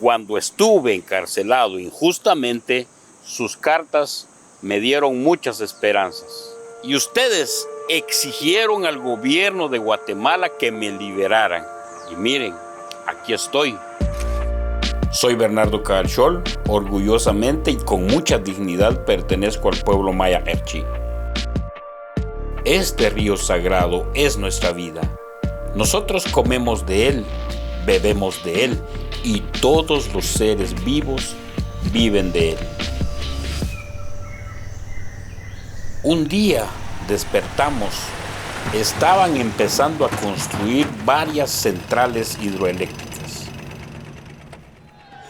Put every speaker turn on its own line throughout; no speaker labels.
Cuando estuve encarcelado injustamente, sus cartas me dieron muchas esperanzas. Y ustedes exigieron al gobierno de Guatemala que me liberaran. Y miren, aquí estoy. Soy Bernardo Cagalchol, orgullosamente y con mucha dignidad pertenezco al pueblo maya Erchi. Este río sagrado es nuestra vida. Nosotros comemos de él, bebemos de él y todos los seres vivos viven de él. Un día despertamos, estaban empezando a construir varias centrales hidroeléctricas.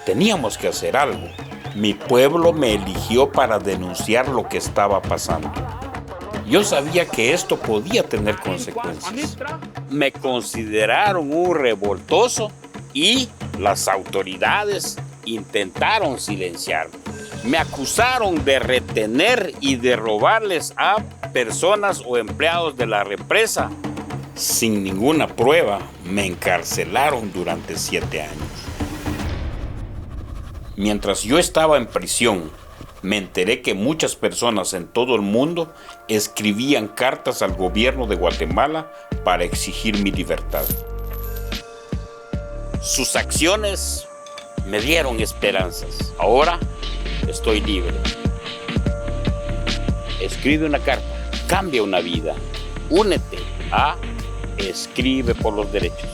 Teníamos que hacer algo. Mi pueblo me eligió para denunciar lo que estaba pasando. Yo sabía que esto podía tener consecuencias. Me consideraron un revoltoso y las autoridades intentaron silenciarme. Me acusaron de retener y de robarles a personas o empleados de la represa. Sin ninguna prueba, me encarcelaron durante 7 años. Mientras yo estaba en prisión, me enteré que muchas personas en todo el mundo escribían cartas al gobierno de Guatemala para exigir mi libertad. Sus acciones me dieron esperanzas. Ahora estoy libre. Escribe una carta, cambia una vida. Únete a Escribe por los Derechos.